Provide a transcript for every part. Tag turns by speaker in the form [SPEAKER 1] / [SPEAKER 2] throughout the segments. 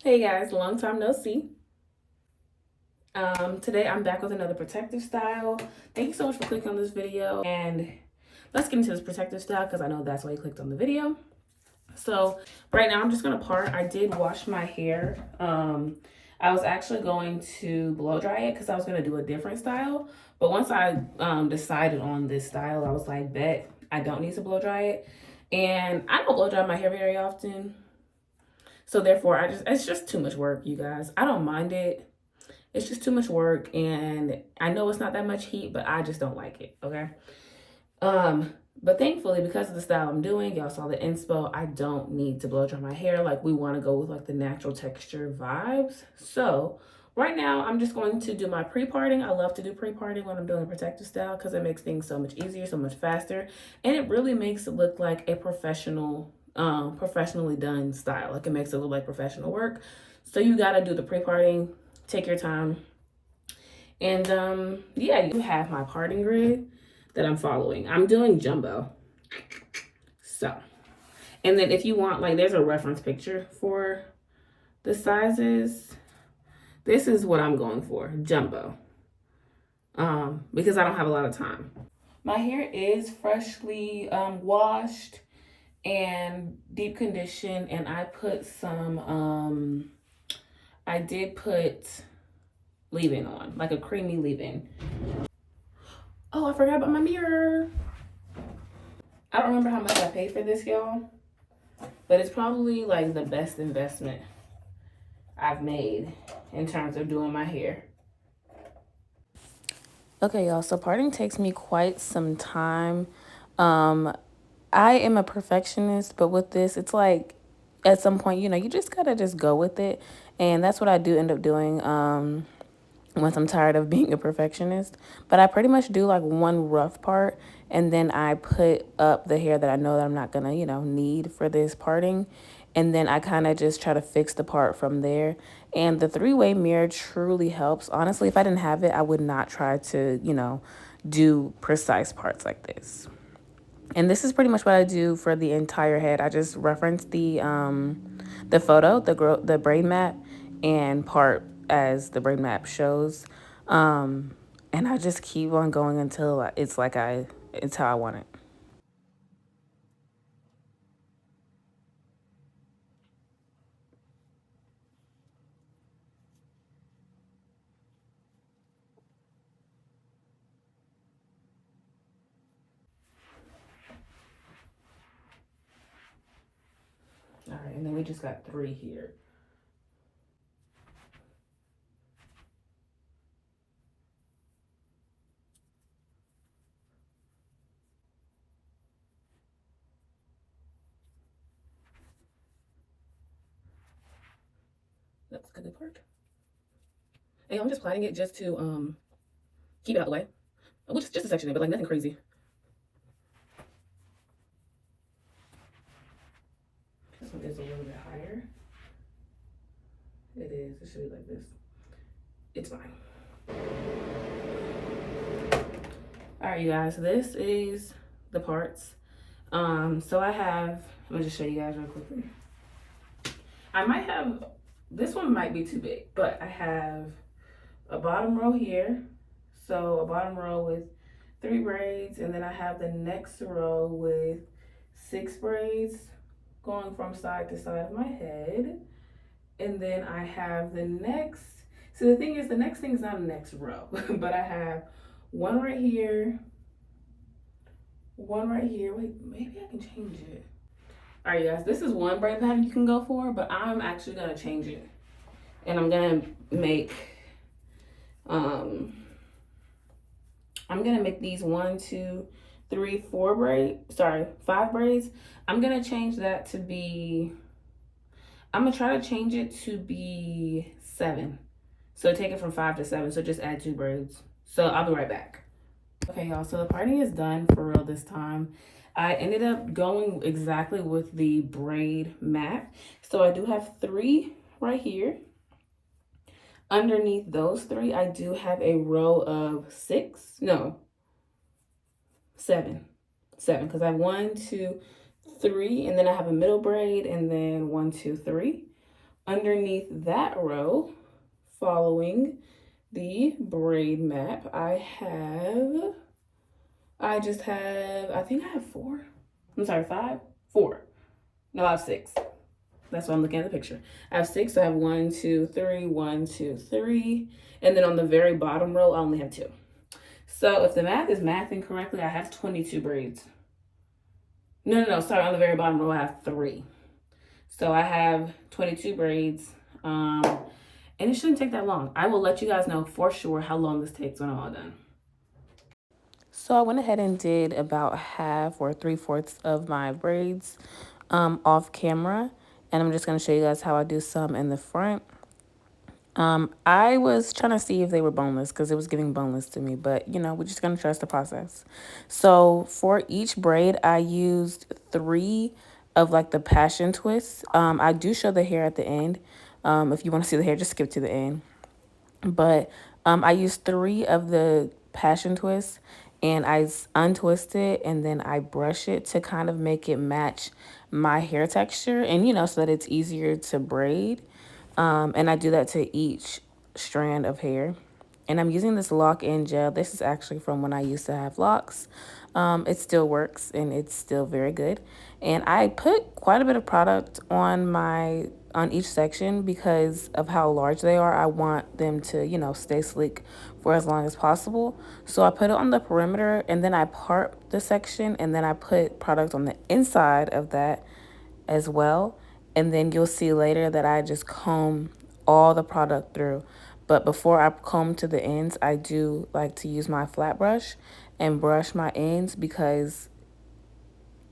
[SPEAKER 1] Hey guys, long time no see. Today I'm back with another protective style. Thank you so much for clicking on this video, and let's get into this protective style because I know that's why you clicked on the video. So right now I'm just gonna part. I did wash my hair. I was actually going to blow dry it because I was gonna do a different style, but once I decided on this style, I was like, bet I don't need to blow dry it, and I don't blow dry my hair very often. So therefore, it's just too much work, you guys. I don't mind it. It's just too much work, and I know it's not that much heat, but I just don't like it, okay? But thankfully, because of the style I'm doing, y'all saw the inspo, I don't need to blow dry my hair. Like, we want to go with like the natural texture vibes. So right now, I'm just going to do my pre-parting. I love to do pre-parting when I'm doing a protective style because it makes things so much easier, so much faster, and it really makes it look like a professionally done style. Like, it makes it look like professional work. So you got to do the pre-parting. Take your time. And yeah, you have my parting grid that I'm following. I'm doing jumbo. So, and then if you want, like, there's a reference picture for the sizes. This is what I'm going for, jumbo. Because I don't have a lot of time. My hair is freshly washed and deep conditioned, and I put some I did put leave-in on, like a creamy leave-in. Oh, I forgot about my mirror. I don't remember how much I paid for this, y'all, but it's probably like the best investment I've made in terms of doing my hair. Okay, y'all, so parting takes me quite some time. I am a perfectionist, but with this, it's like at some point, you just gotta just go with it. And that's what I do end up doing once I'm tired of being a perfectionist. But I pretty much do like one rough part, and then I put up the hair that I know that I'm not gonna, need for this parting. And then I kind of just try to fix the part from there. And the three-way mirror truly helps. Honestly, if I didn't have it, I would not try to, do precise parts like this. And this is pretty much what I do for the entire head. I just reference the photo, the braid map, and part as the braid map shows. And I just keep on going until it's how I want it. All right, and then we just got 3 here. That's a good part. And I'm just plaiting it just to keep it out of the way. Which is just a section, but like nothing crazy. This one is a little bit higher. It is. It should be like this. It's fine. All right, you guys. This is the parts. So I have. Let me just show you guys real quickly. I might have. This one might be too big, but I have a bottom row here. So a bottom row with 3 braids, and then I have the next row with 6 braids going from side to side of my head. And then I have the next, so the thing is, the next thing is not a next row, but I have one right here, one right here. Wait, maybe I can change it. All right, you guys, this is one braid pattern you can go for, but I'm actually gonna change it. And I'm gonna make, I'm gonna make these 1, 2, 3, 4 5 braids. I'm gonna change that to be, I'm gonna try to change it to be 7. So take it from 5 to 7. So just add 2 braids. So I'll be right back. Okay, y'all. So the parting is done for real this time. I ended up going exactly with the braid map. So I do have 3 right here. Underneath those 3, I do have a row of 7. 7, because I have 1, 2, 3, and then I have a middle braid, and then 1, 2, 3. underneath that row, following the braid map, I think I have four. I'm sorry, five? Four. No, I have six. That's why I'm looking at the picture. I have six. So I have 1, 2, 3, 1, 2, 3. And then on the very bottom row, I only have two. So if the math is mathing correctly, I have 22 braids. No. Sorry, on the very bottom row, I have three. So I have 22 braids. And it shouldn't take that long. I will let you guys know for sure how long this takes when I'm all done. So I went ahead and did about half or 3/4 of my braids off camera. And I'm just going to show you guys how I do some in the front. I was trying to see if they were boneless because it was giving boneless to me, but you know, we're just gonna trust the process. So for each braid, I used 3 of like the passion twists. I do show the hair at the end. If you want to see the hair, just skip to the end. But I used 3 of the passion twists and I untwist it and then I brush it to kind of make it match my hair texture and, you know, so that it's easier to braid. And I do that to each strand of hair. And I'm using this Loc N gel. This is actually from when I used to have locks. It still works and it's still very good. And I put quite a bit of product on each section because of how large they are. I want them to, you know, stay sleek for as long as possible. So I put it on the perimeter and then I part the section and then I put product on the inside of that as well. And then you'll see later that I just comb all the product through. But before I comb to the ends, I do like to use my flat brush and brush my ends because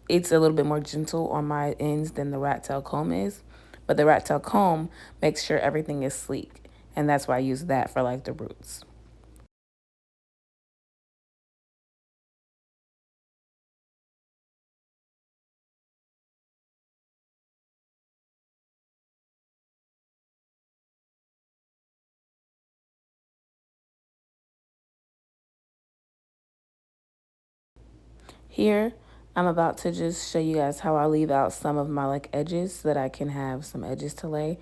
[SPEAKER 1] it's a little bit more gentle on my ends than the rat tail comb is. But the rat tail comb makes sure everything is sleek. And that's why I use that for like the roots. Here, I'm about to just show you guys how I leave out some of my like edges so that I can have some edges to lay,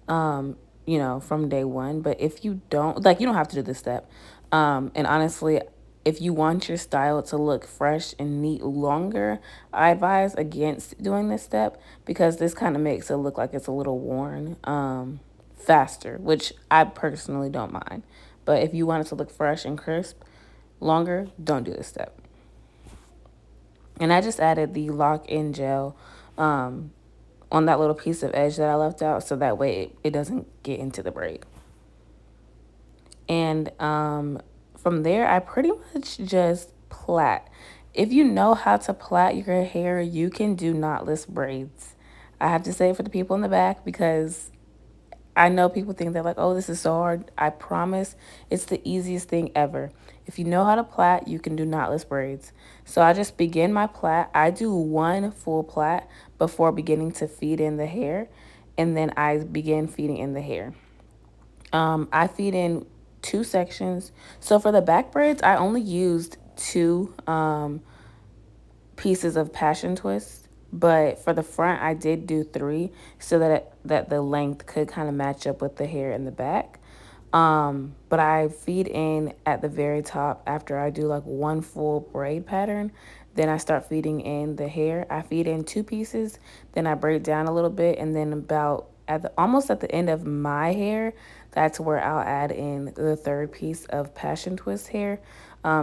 [SPEAKER 1] you know, from day one. But if you don't, like, you don't have to do this step. And honestly, if you want your style to look fresh and neat longer, I advise against doing this step because this kind of makes it look like it's a little worn faster, which I personally don't mind. But if you want it to look fresh and crisp longer, don't do this step. And I just added the Loc N gel on that little piece of edge that I left out so that way it doesn't get into the braid. And from there, I pretty much just plait. If you know how to plait your hair, you can do knotless braids. I have to say it for the people in the back because I know people think they're like, oh, this is so hard. I promise it's the easiest thing ever. If you know how to plait, you can do knotless braids. So I just begin my plait. I do one full plait before beginning to feed in the hair. And then I begin feeding in the hair. I feed in 2 sections. So for the back braids, I only used 2 pieces of passion twist, but for the front I did do 3 so that the length could kind of match up with the hair in the back. But I feed in at the very top after I do like one full braid pattern. Then I start feeding in the hair. I feed in 2 pieces, then I braid down a little bit, and then about almost at the end of my hair, that's where I'll add in the 3rd piece of passion twist hair,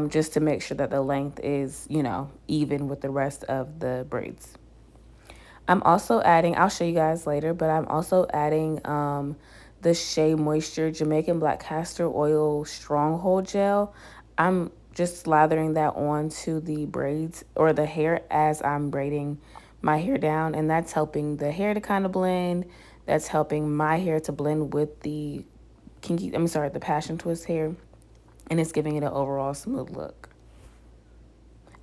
[SPEAKER 1] just to make sure that the length is, you know, even with the rest of the braids. I'm also adding, I'll show you guys later, but I'm also adding the Shea Moisture Jamaican Black Castor Oil Stronghold Gel. I'm just slathering that onto the braids or the hair as I'm braiding my hair down, and that's helping the hair to kind of blend. That's helping my hair to blend with the the passion twist hair, and it's giving it an overall smooth look.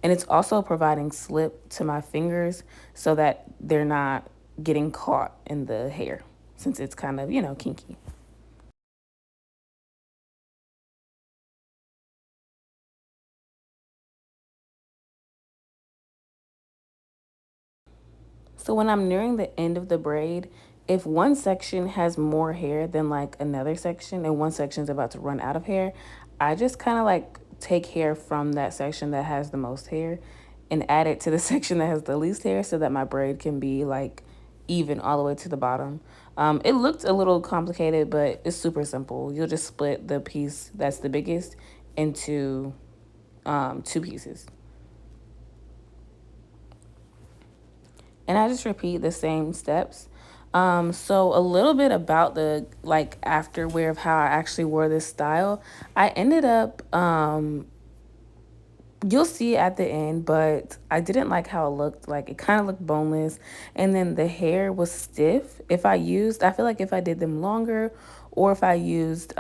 [SPEAKER 1] And it's also providing slip to my fingers so that they're not getting caught in the hair since it's kind of, you know, kinky. So when I'm nearing the end of the braid, if one section has more hair than like another section and one section is about to run out of hair, I just kind of like take hair from that section that has the most hair and add it to the section that has the least hair so that my braid can be like even all the way to the bottom. It looked a little complicated, but it's super simple. You'll just split the piece that's the biggest into two pieces. And I just repeat the same steps. So a little bit about the like afterwear of how I actually wore this style. I ended up you'll see it at the end, but I didn't like how it looked. Like it kind of looked boneless, and then the hair was stiff. I feel like if I did them longer, or if I used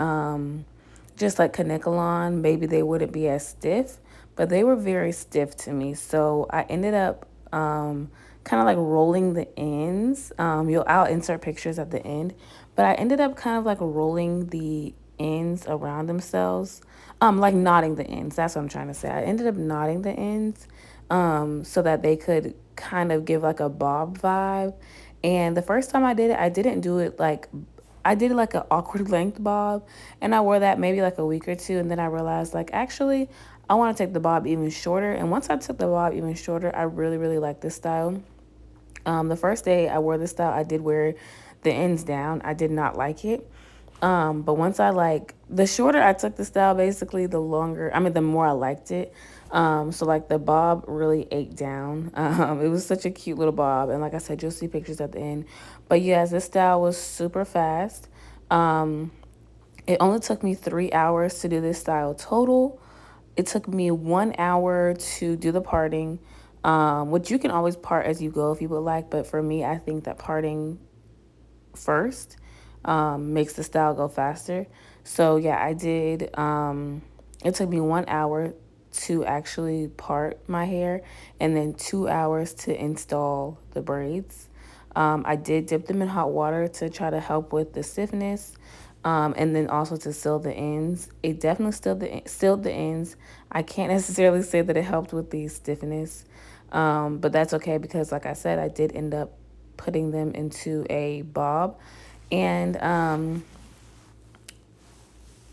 [SPEAKER 1] just like Kanekalon, maybe they wouldn't be as stiff, but they were very stiff to me. So I ended up kind of like rolling the ends. I'll insert pictures at the end, but I ended up kind of like rolling the ends around themselves, like knotting the ends. That's what I'm trying to say. I ended up knotting the ends, so that they could kind of give like a bob vibe. And the first time I did it, I didn't do it like, I did like an awkward length bob, and I wore that maybe like a week or two, and then I realized like actually I want to take the bob even shorter. And once I took the bob even shorter, I really really like this style. The first day I wore this style, I did wear the ends down. I did not like it. But once I like, the shorter I took the style, basically, the more I liked it. So like the bob really ate down. It was such a cute little bob. And like I said, you'll see pictures at the end. But yes, this style was super fast. It only took me 3 hours to do this style total. It took me 1 hour to do the parting, which you can always part as you go if you would like. But for me, I think that parting first makes the style go faster. So yeah, I did. It took me 1 hour to actually part my hair, and then 2 hours to install the braids. I did dip them in hot water to try to help with the stiffness, and then also to seal the ends. It definitely sealed the ends. I can't necessarily say that it helped with the stiffness, but that's okay because, like I said, I did end up putting them into a bob. And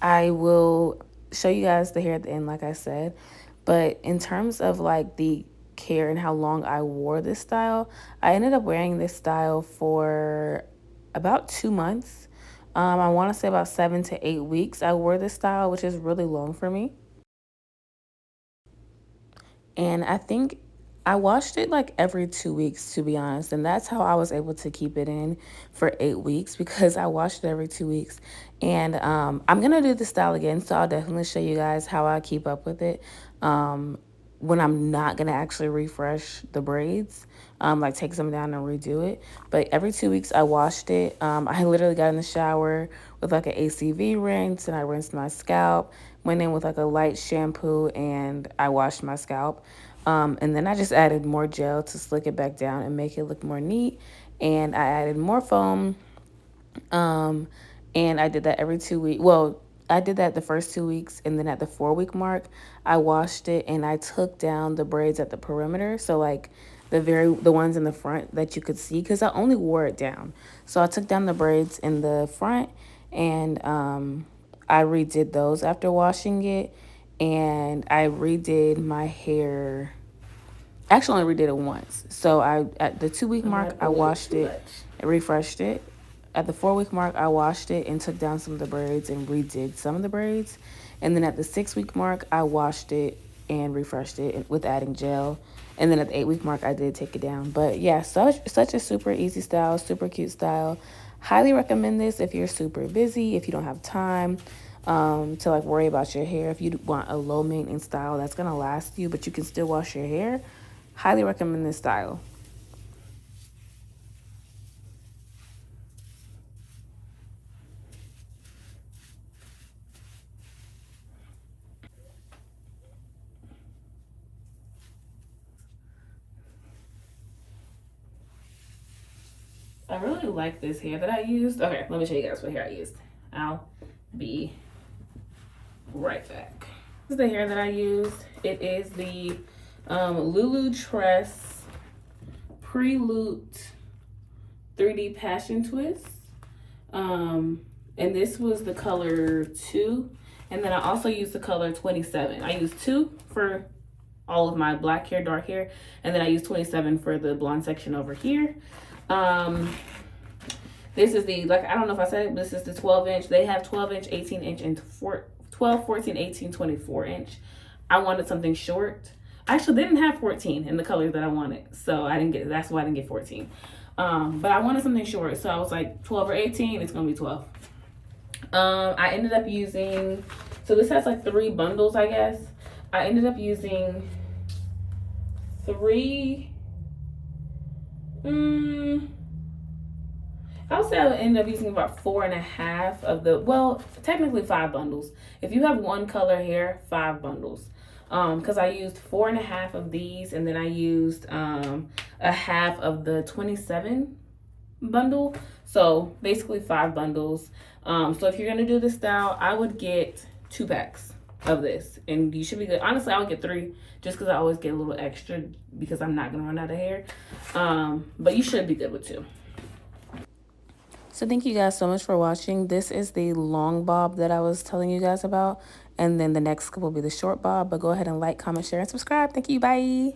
[SPEAKER 1] I will show you guys the hair at the end, like I said. But in terms of like the care and how long I wore this style, I ended up wearing this style for about 2 months. I want to say about 7 to 8 weeks I wore this style, which is really long for me. And I think I washed it like every 2 weeks, to be honest. And that's how I was able to keep it in for 8 weeks, because I washed it every 2 weeks. And I'm going to do the style again. So I'll definitely show you guys how I keep up with it when I'm not going to actually refresh the braids, like take some down and redo it. But every 2 weeks I washed it. I literally got in the shower with like an ACV rinse, and I rinsed my scalp, went in with like a light shampoo, and I washed my scalp. And then I just added more gel to slick it back down and make it look more neat. And I added more foam. And I did that every 2 weeks. Well, I did that the first 2 weeks, and then at the 4 week mark, I washed it and I took down the braids at the perimeter. So like the ones in the front that you could see, because I only wore it down. So I took down the braids in the front, and I redid those after washing it, and I redid my hair. Actually, only redid it once. So at the 2 week mark, I washed it, refreshed it. At the 4 week mark, I washed it and took down some of the braids and redid some of the braids. And then at the 6 week mark, I washed it and refreshed it with adding gel. And then at the 8 week mark, I did take it down. But yeah, such a super easy style, super cute style. Highly recommend this if you're super busy, if you don't have time to like worry about your hair. If you want a low maintenance style that's gonna last you, but you can still wash your hair, highly recommend this style. I really like this hair that I used. Okay, let me show you guys what hair I used. I'll be right back. This is the hair that I used. It is the Lulutress Prelude 3D Passion Twist. And this was the color 2. And then I also used the color 27. I used 2 for all of my black hair, dark hair. And then I used 27 for the blonde section over here. This is the, like, I don't know if I said it, but this is the 12 inch. They have 12 inch, 18 inch, and 12, 14, 18, 24 inch. I wanted something short. I actually didn't have 14 in the color that I wanted. So I didn't get, that's why I didn't get 14. But I wanted something short. So I was like 12 or 18, it's gonna be 12. I ended up using, so this has like 3 bundles, I guess. I ended up using 3, I would say I would end up using about 4.5 of the, well, technically 5 bundles. If you have one color hair, 5 bundles. Because I used 4.5 of these, and then I used a half of the 27 bundle. So basically 5 bundles. So if you're gonna do this style, I would get 2 packs of this, and you should be good. Honestly, I would get 3 just because I always get a little extra because I'm not gonna run out of hair. But you should be good with 2. So thank you guys so much for watching. This is the long bob that I was telling you guys about. And then the next will be the short bob. But go ahead and like, comment, share, and subscribe. Thank you. Bye.